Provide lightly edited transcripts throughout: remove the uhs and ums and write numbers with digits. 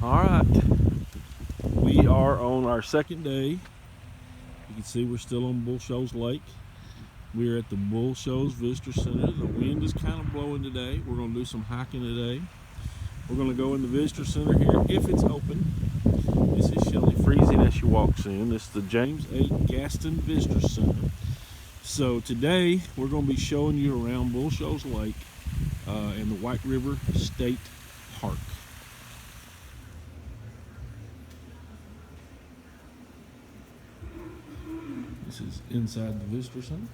All right, we are on our second day. You can see we're still on Bull Shoals Lake. We're at the Bull Shoals Visitor Center. The wind is kind of blowing today. We're going to do some hiking today. We're going to go in the Visitor Center here if it's open. This is Shelly freezing as she walks in. This is the James A. Gaston Visitor Center. So today we're going to be showing you around Bull Shoals Lake and the White River State Park. This is inside the Visitor Center.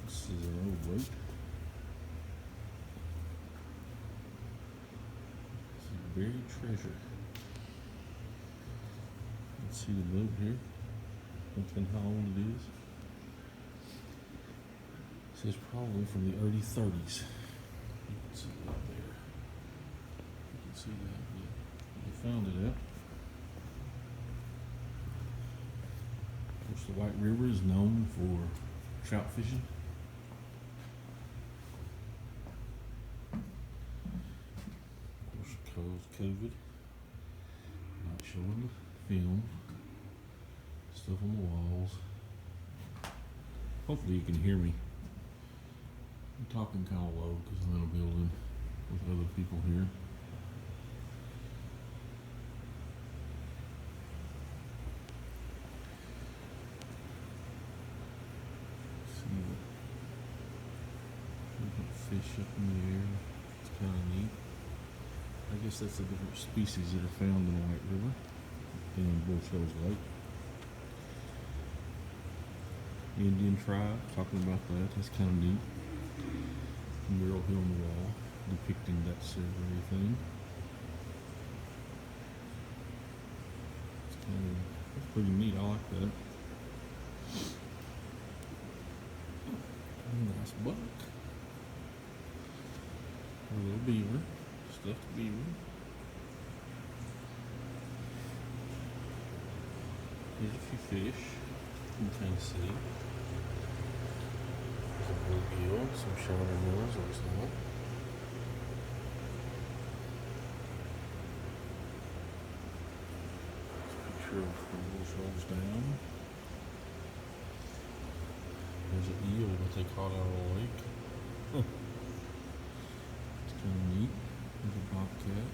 This is an old boat. This is buried treasure. You can see the boat here. Looking how old it is. It says probably from the early 30s. You can see that there. You can see that. They found it out. Of course, the White River is known for trout fishing. Of course, because COVID, not showing the film, stuff on the walls. Hopefully you can hear me. I'm talking kind of low because I'm in a building with other people here. Fish up in the air. It's kind of neat. I guess that's the different species that are found in the White River and Bull Shoals Lake. Indian tribe, talking about that. That's kind of neat. Mural here on the wall depicting that very thing. That's pretty neat. I like that. Nice buck. A little beaver, stuffed beaver. Here's a few fish you can kind of see. There's a bluegill, some shiner minnows, looks like. Picture of the Bull Shoals down. There's an eel that they caught out of the lake. Kind of neat. There's a bobcat.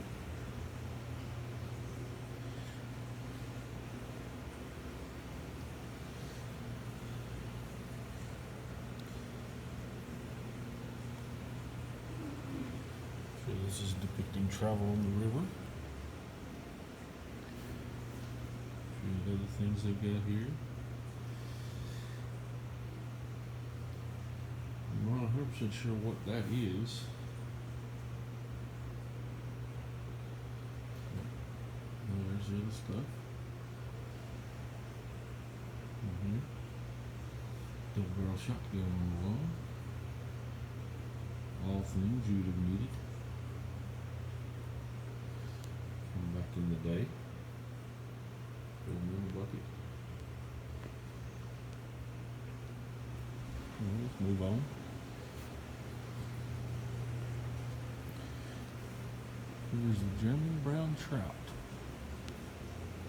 So this is depicting travel on the river. A few other things they've got here. I'm not 100% sure what that is. There's the other stuff. Double barrel shotgun on the wall. All things you'd have needed from back in the day. Throw them in the bucket. Let's move on. Here's a German brown trout.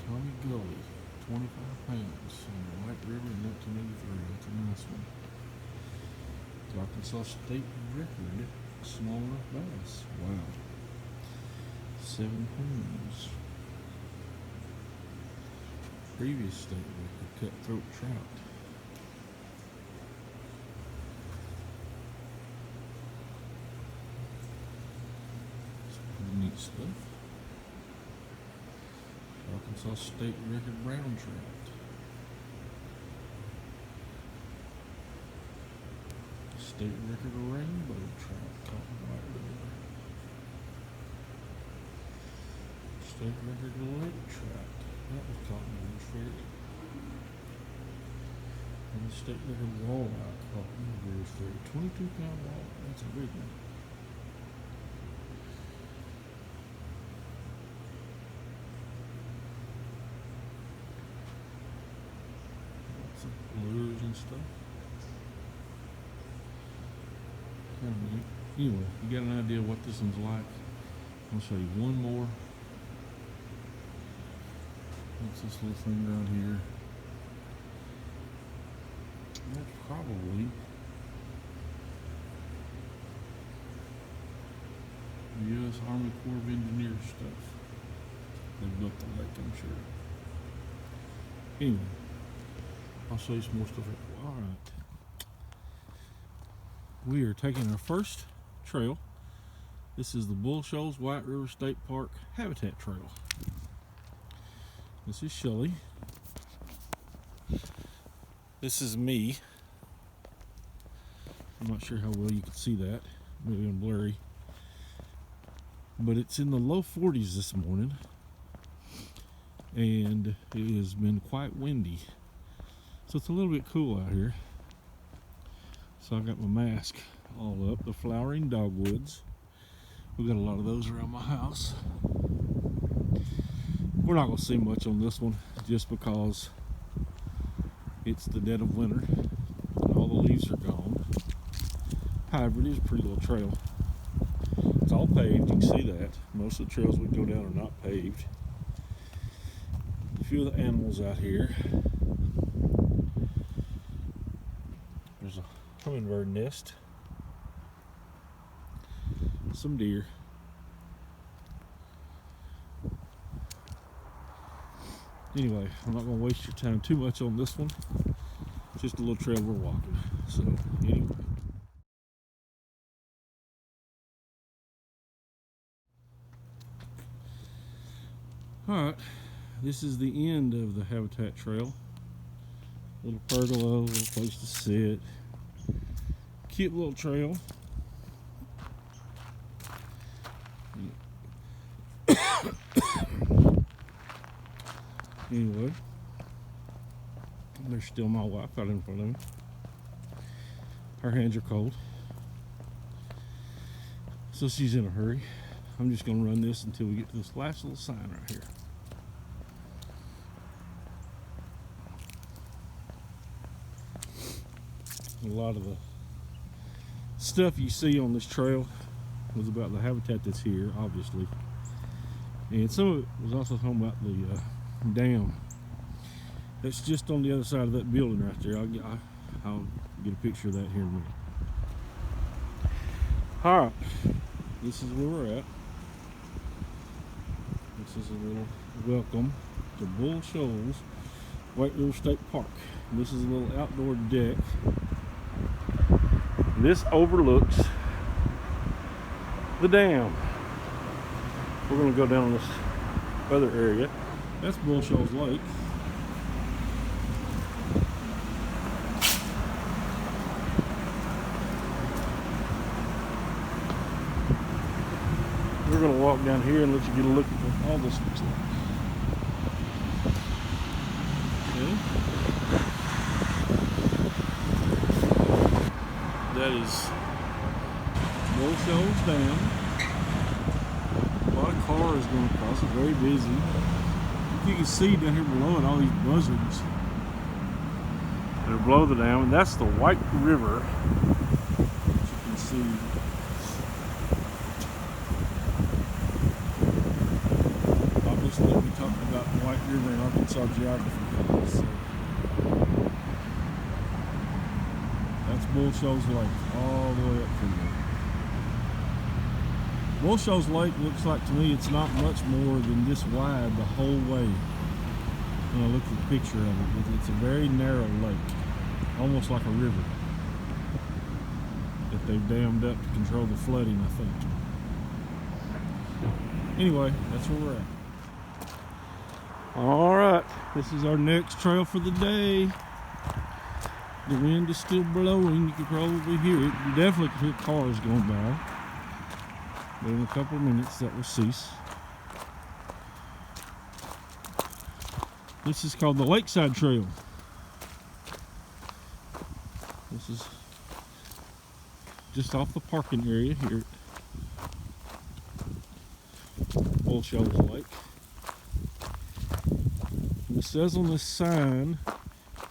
Tommy Gully, 25 pounds on the White River in 1983. That's a nice one. The Arkansas state record smallmouth bass. Wow. 7 pounds. Previous state record cutthroat trout. Some pretty neat stuff. Arkansas state record brown trout. State record rainbow trout caught in the White River. State record lake trout. That was caught in the River Ferry. And the state record walleye caught in the River Ferry. 22-pound walleye. That's a big one. Lures and stuff. Anyway, you got an idea what this one's like. I'll show you one more. What's this little thing right here? That's probably U.S. Army Corps of Engineers stuff. They built the lake, I'm sure. Anyway, I'll show you some more stuff. All right. We are taking our first trail. This is the Shoals-White River State Park Habitat Trail. This is Shelly. This is me. I'm not sure how well you can see that. Maybe I'm blurry. But it's in the low 40s this morning. And it has been quite windy. So it's a little bit cool out here. So I got my mask all up. The flowering dogwoods. We've got a lot of those around my house. We're not going to see much on this one just because it's the dead of winter and all the leaves are gone. However, it is a pretty little trail. It's all paved, you can see that. Most of the trails we go down are not paved. A few of the animals out here. There's a hummingbird nest. Some deer. Anyway, I'm not going to waste your time too much on this one. Just a little trail we're walking. So, anyway. Alright, this is the end of the Habitat Trail. Little pergola, little place to sit. Cute little trail. Anyway, there's still my wife out in front of me. Her hands are cold, so she's in a hurry. I'm just going to run this until we get to this last little sign right here. A lot of the stuff you see on this trail was about the habitat that's here, obviously. And some of it was also talking about the dam that's just on the other side of that building right there. I'll get a picture of that here in a minute. Alright, this is where we're at. This is a little welcome to Shoals-White River State Park. This is a little outdoor deck. This overlooks the dam. We're going to go down this other area. That's Shoals Lake. We're going to walk down here and let you get a look at what all this looks like. Okay. That is Shoals Dam. A lot of cars going across it, very busy. You can see down here below it all these buzzards that are below the dam, and that's the White River, as you can see. Obviously, we talked about the White River in Arkansas geography class. So that's Shoals Lake, all the way up through there. Shoals Lake looks like to me it's not much more than this wide the whole way. When I look at the picture of it, it's a very narrow lake, almost like a river that they've dammed up to control the flooding, I think. Anyway, that's where we're at. Alright, this is our next trail for the day. The wind is still blowing, you can probably hear it. You definitely can hear cars going by. But in a couple of minutes that will cease. This is called the Lakeside Trail. This is just off the parking area here at Shoals Lake. And it says on this sign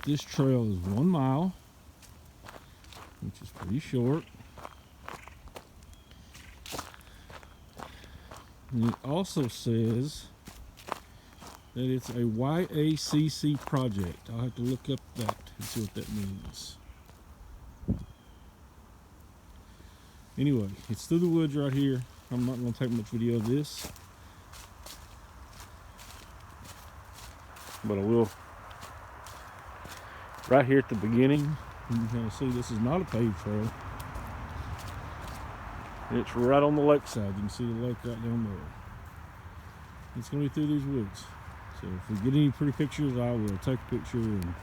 this trail is 1 mile, which is pretty short. And it also says that it's a YACC project. I'll have to look up that and see what that means. Anyway, it's through the woods right here. I'm not going to take much video of this, but I will. Right here at the beginning, you can kind of see this is not a paved trail. It's right on the lakeside. You can see the lake right down there. It's going to be through these woods. So if we get any pretty pictures, I will take a picture and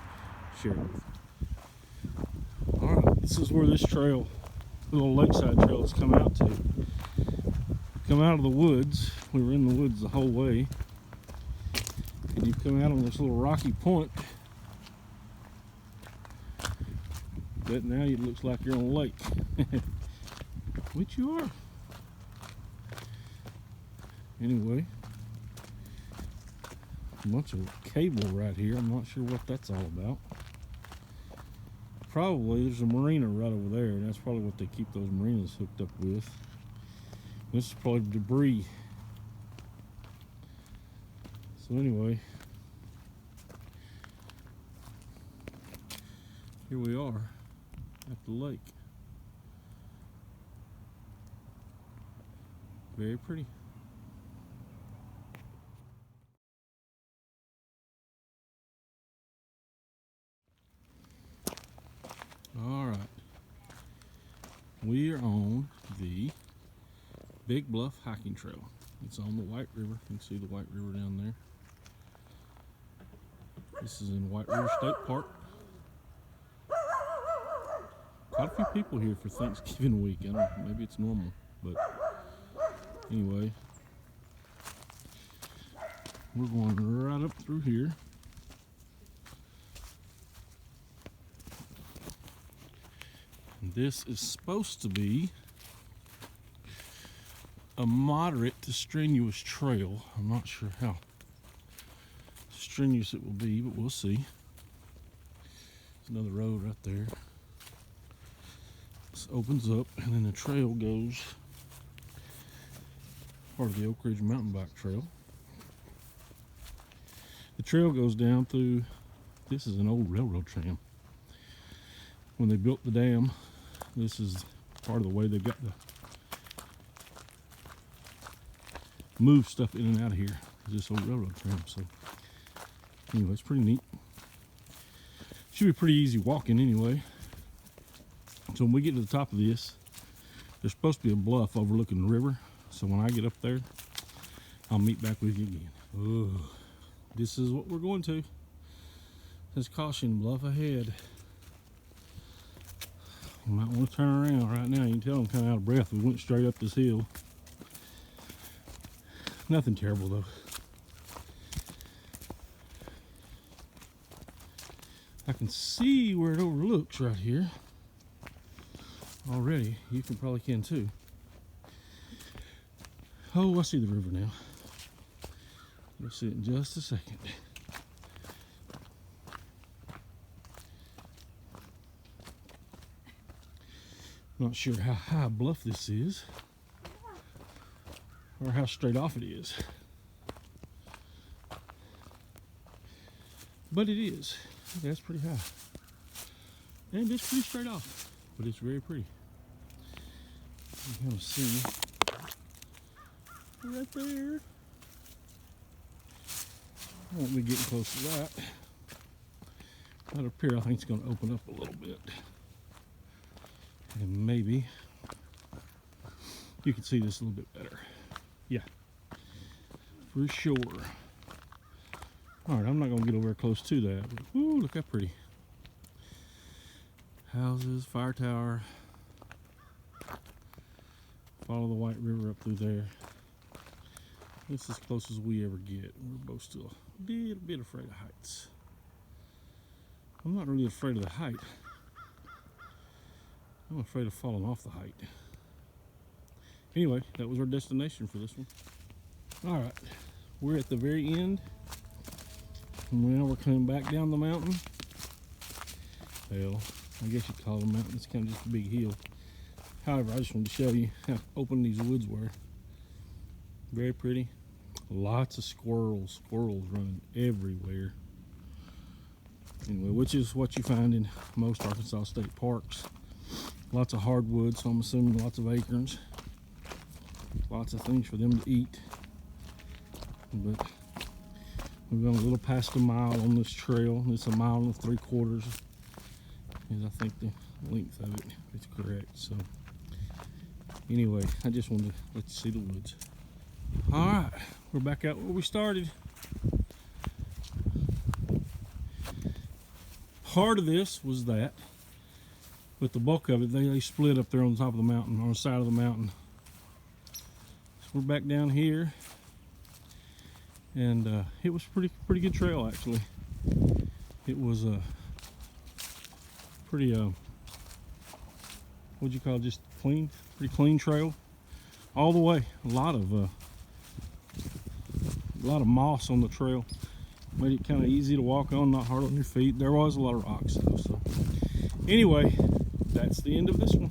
share it with you. Alright, this is where this trail, little lakeside trail, has come out to. Come out of the woods. We were in the woods the whole way. And you come out on this little rocky point. But now it looks like you're on a lake. Which you are. Anyway, a bunch of cable right here. I'm not sure what that's all about. Probably there's a marina right over there, and that's probably what they keep those marinas hooked up with. This is probably debris. So anyway, here we are at the lake. Very pretty. All right, we are on the Big Bluff hiking trail. It's on the White River. You can see the White River down there. This is in White River State Park. Quite a few people here for Thanksgiving week. I don't know, maybe it's normal, but anyway, we're going right up through here. And this is supposed to be a moderate to strenuous trail. I'm not sure how strenuous it will be, but we'll see. There's another road right there. This opens up, and then the trail goes part of the Oak Ridge Mountain Bike Trail. The trail goes down through, this is an old railroad tram. When they built the dam, this is part of the way they got to move stuff in and out of here. This old railroad tram. So anyway, it's pretty neat. Should be pretty easy walking anyway. So when we get to the top of this, there's supposed to be a bluff overlooking the river. So when I get up there, I'll meet back with you again. Oh, this is what we're going to. Says caution, bluff ahead. You might want to turn around right now. You can tell I'm kind of out of breath. We went straight up this hill. Nothing terrible though. I can see where it overlooks right here. Already, you probably can too. Oh, I see the river now. You'll see it in just a second. Not sure how high a bluff this is, or how straight off it is. But it is. That's pretty high. And it's pretty straight off, but it's very pretty. You can kind of see right there. I won't be getting close to that. Right up here, I think it's going to open up a little bit. And maybe you can see this a little bit better. Yeah, for sure. All right, I'm not going to get over close to that. But, ooh, look how pretty. Houses, fire tower. Follow the White River up through there. This is as close as we ever get. We're both still a little bit afraid of heights. I'm not really afraid of the height. I'm afraid of falling off the height. Anyway, that was our destination for this one. All right, we're at the very end. And now we're coming back down the mountain. Well, I guess you'd call it a mountain. It's kind of just a big hill. However, I just wanted to show you how open these woods were. Very pretty. Lots of squirrels running everywhere. Anyway, which is what you find in most Arkansas state parks. Lots of hardwood, so I'm assuming lots of acorns. Lots of things for them to eat. But we've gone a little past a mile on this trail. It's a mile and 3/4 is I think the length of it, if it's correct. So anyway, I just wanted to let you see the woods. All right, we're back out where we started. Part of this was that, but the bulk of it, they split up there on the top of the mountain, on the side of the mountain. So we're back down here, and it was pretty good trail actually. It was a pretty what'd you call it, just clean, pretty clean trail all the way. A lot of moss on the trail. Made it kind of easy to walk on, not hard on your feet. There was a lot of rocks though. So anyway, that's the end of this one.